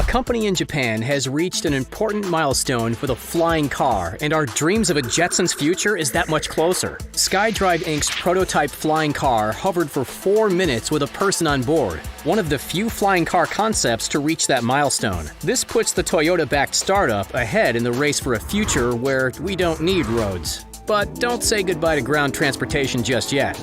A company in Japan has reached an important milestone with a flying car, and our dreams of a Jetson's future is that much closer. SkyDrive Inc's prototype flying car hovered for 4 minutes with a person on board, one of the few flying car concepts to reach that milestone. This puts the Toyota-backed startup ahead in the race for a future where we don't need roads. But don't say goodbye to ground transportation just yet.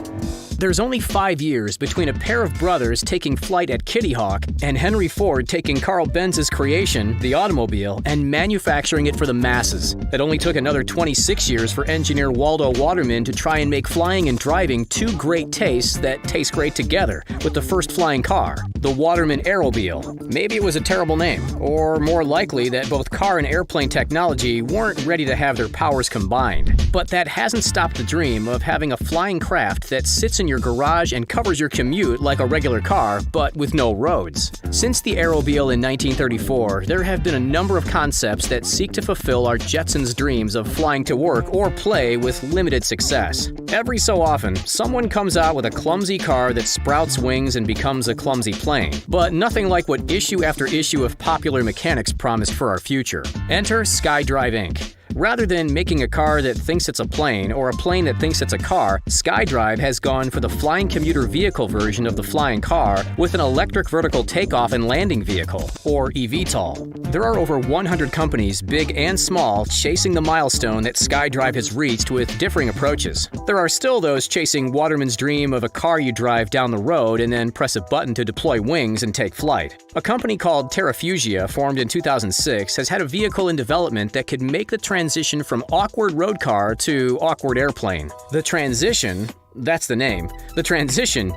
There's only 5 years between a pair of brothers taking flight at Kitty Hawk and Henry Ford taking Carl Benz's creation, the automobile, and manufacturing it for the masses. It only took another 26 years for engineer Waldo Waterman to try and make flying and driving two great tastes that taste great together with the first flying car, the Waterman Aerobile. Maybe it was a terrible name, or more likely that both car and airplane technology weren't ready to have their powers combined. But that hasn't stopped the dream of having a flying craft that sits in your garage and covers your commute like a regular car, but with no roads. Since the Aerobile in 1934, there have been a number of concepts that seek to fulfill our Jetsons' dreams of flying to work or play with limited success. Every so often, someone comes out with a clumsy car that sprouts wings and becomes a clumsy plane, but nothing like what issue after issue of Popular Mechanics promised for our future. Enter SkyDrive Inc. Rather than making a car that thinks it's a plane or a plane that thinks it's a car, SkyDrive has gone for the flying commuter vehicle version of the flying car with an electric vertical takeoff and landing vehicle, or eVTOL. There are over 100 companies, big and small, chasing the milestone that SkyDrive has reached with differing approaches. There are still those chasing Waterman's dream of a car you drive down the road and then press a button to deploy wings and take flight. A company called Terrafugia, formed in 2006, has had a vehicle in development that could make the transition from awkward road car to awkward airplane. The transition, that's the name. The transition,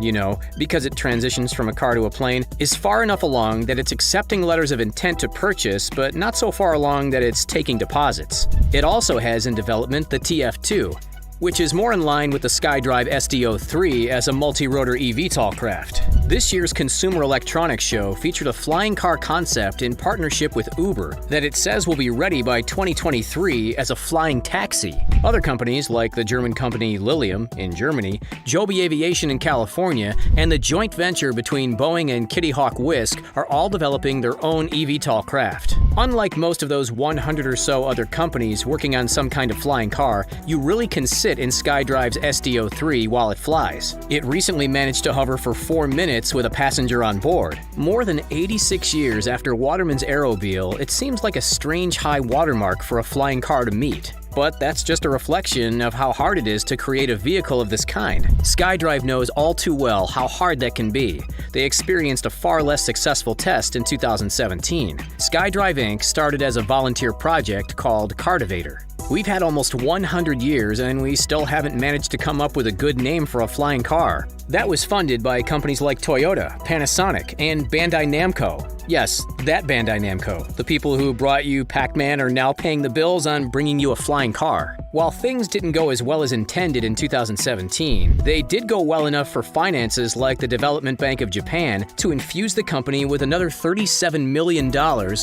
because it transitions from a car to a plane, is far enough along that it's accepting letters of intent to purchase, but not so far along that it's taking deposits. It also has in development the TF2, which is more in line with the SkyDrive SD-03 as a multirotor eVTOL craft. This year's Consumer Electronics Show featured a flying car concept in partnership with Uber that it says will be ready by 2023 as a flying taxi. Other companies like the German company Lilium in Germany, Joby Aviation in California, and the joint venture between Boeing and Kitty Hawk Whisk are all developing their own eVTOL craft. Unlike most of those 100 or so other companies working on some kind of flying car, you really can sit in SkyDrive's SD-03 while it flies. It recently managed to hover for 4 minutes with a passenger on board. More than 86 years after Waterman's Aerobile, it seems like a strange high watermark for a flying car to meet. But that's just a reflection of how hard it is to create a vehicle of this kind. SkyDrive knows all too well how hard that can be. They experienced a far less successful test in 2017. SkyDrive Inc. started as a volunteer project called Cartivator. We've had almost 100 years and we still haven't managed to come up with a good name for a flying car. That was funded by companies like Toyota, Panasonic, and Bandai Namco. Yes, that Bandai Namco. The people who brought you Pac-Man are now paying the bills on bringing you a flying car. While things didn't go as well as intended in 2017, they did go well enough for finances like the Development Bank of Japan to infuse the company with another $37 million,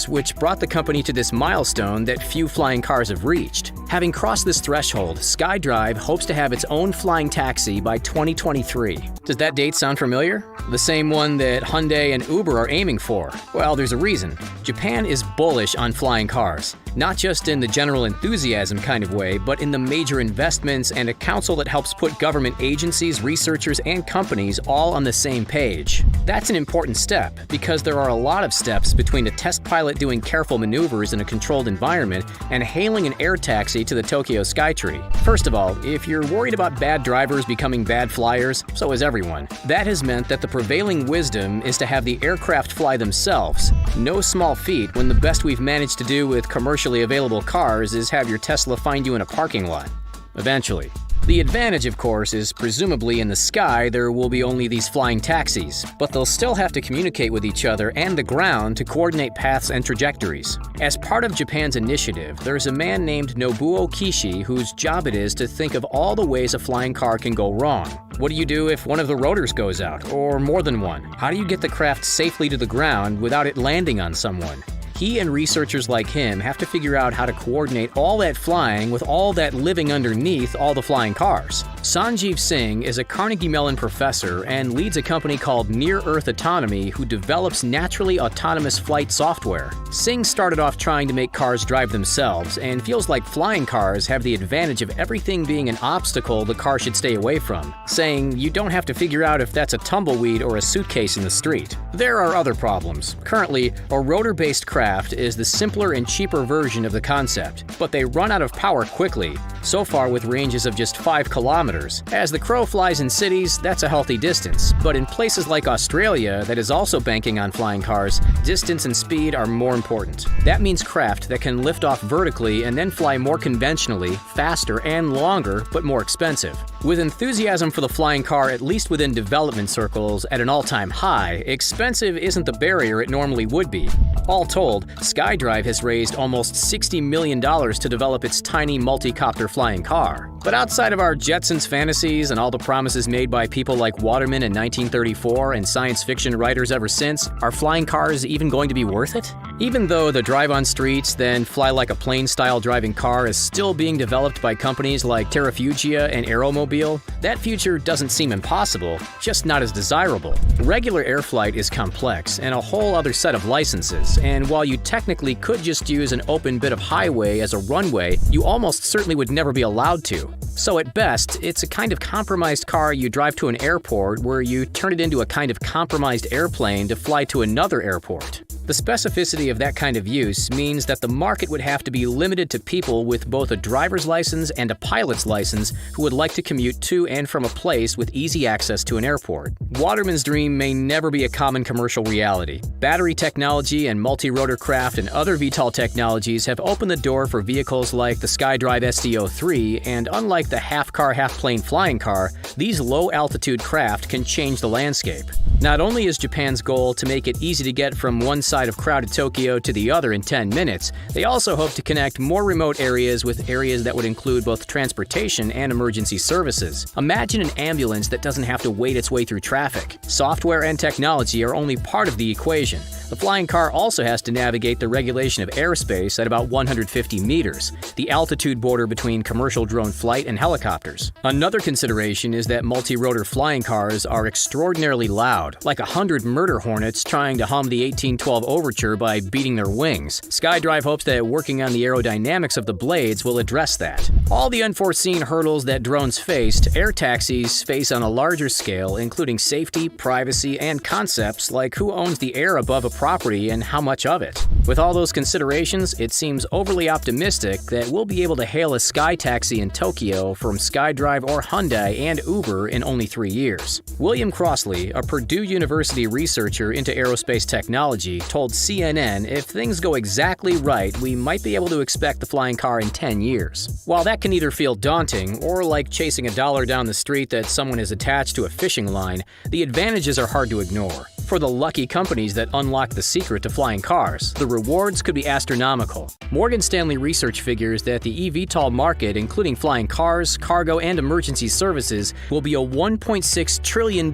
which brought the company to this milestone that few flying cars have reached. Having crossed this threshold, SkyDrive hopes to have its own flying taxi by 2023. Does that date sound familiar? The same one that Hyundai and Uber are aiming for? Well, there's a reason. Japan is bullish on flying cars. Not just in the general enthusiasm kind of way, but in the major investments and a council that helps put government agencies, researchers, and companies all on the same page. That's an important step, because there are a lot of steps between a test pilot doing careful maneuvers in a controlled environment and hailing an air taxi to the Tokyo Skytree. First of all, if you're worried about bad drivers becoming bad flyers, so is everyone. That has meant that the prevailing wisdom is to have the aircraft fly themselves. No small feat when the best we've managed to do with commercially available cars is have your Tesla find you in a parking lot. Eventually. The advantage, of course, is presumably in the sky there will be only these flying taxis, but they'll still have to communicate with each other and the ground to coordinate paths and trajectories. As part of Japan's initiative, there's a man named Nobuo Kishi whose job it is to think of all the ways a flying car can go wrong. What do you do if one of the rotors goes out, or more than one? How do you get the craft safely to the ground without it landing on someone? He and researchers like him have to figure out how to coordinate all that flying with all that living underneath all the flying cars. Sanjeev Singh is a Carnegie Mellon professor and leads a company called Near Earth Autonomy who develops naturally autonomous flight software. Singh started off trying to make cars drive themselves and feels like flying cars have the advantage of everything being an obstacle the car should stay away from, saying you don't have to figure out if that's a tumbleweed or a suitcase in the street. There are other problems. Currently, a rotor-based craft is the simpler and cheaper version of the concept, but they run out of power quickly, so far with ranges of just 5 kilometers. As the crow flies in cities, that's a healthy distance, but in places like Australia that is also banking on flying cars, distance and speed are more important. That means craft that can lift off vertically and then fly more conventionally, faster and longer, but more expensive. With enthusiasm for the flying car at least within development circles at an all-time high, expensive isn't the barrier it normally would be. All told, SkyDrive has raised almost $60 million to develop its tiny multi-copter flying car. But outside of our Jetsons fantasies and all the promises made by people like Waterman in 1934 and science fiction writers ever since, are flying cars even going to be worth it? Even though the drive on streets, then fly like a plane-style driving car is still being developed by companies like Terrafugia and Aeromobile, that future doesn't seem impossible, just not as desirable. Regular air flight is complex and a whole other set of licenses, and while you technically could just use an open bit of highway as a runway, you almost certainly would never be allowed to. So at best, it's a kind of compromised car you drive to an airport where you turn it into a kind of compromised airplane to fly to another airport. The specificity of that kind of use means that the market would have to be limited to people with both a driver's license and a pilot's license who would like to commute to and from a place with easy access to an airport. Waterman's dream may never be a common commercial reality. Battery technology and multirotor craft and other VTOL technologies have opened the door for vehicles like the SkyDrive SD-03, and unlike the half-car, half-plane flying car, these low-altitude craft can change the landscape. Not only is Japan's goal to make it easy to get from one side of crowded Tokyo to the other in 10 minutes, they also hope to connect more remote areas with areas that would include both transportation and emergency services. Imagine an ambulance that doesn't have to wade its way through traffic. Software and technology are only part of the equation. The flying car also has to navigate the regulation of airspace at about 150 meters, the altitude border between commercial drone flight and helicopters. Another consideration is that multi-rotor flying cars are extraordinarily loud, like 100 murder hornets trying to hum the 1812 overture by beating their wings. SkyDrive hopes that working on the aerodynamics of the blades will address that. All the unforeseen hurdles that drones faced, air taxis face on a larger scale, including safety, privacy, and concepts like who owns the air above a property and how much of it. With all those considerations, it seems overly optimistic that we'll be able to hail a sky taxi in Tokyo from SkyDrive or Hyundai and Uber in only 3 years. William Crossley, a Purdue University researcher into aerospace technology, told CNN if things go exactly right, we might be able to expect the flying car in 10 years. While that can either feel daunting or like chasing a dollar down the street that someone has attached to a fishing line, the advantages are hard to ignore. For the lucky companies that unlock the secret to flying cars, the rewards could be astronomical. Morgan Stanley research figures that the eVTOL market, including flying cars, cargo, and emergency services, will be a $1.6 trillion,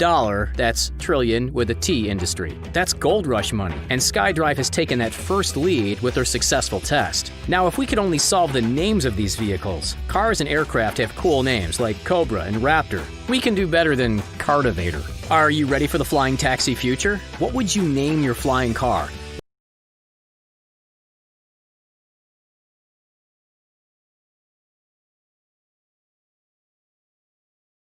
that's trillion with a T, industry. That's gold rush money, and SkyDrive has taken that first lead with their successful test. Now, if we could only solve the names of these vehicles, cars and aircraft have cool names like Cobra and Raptor. We can do better than Cartivator. Are you ready for the flying taxi future? What would you name your flying car?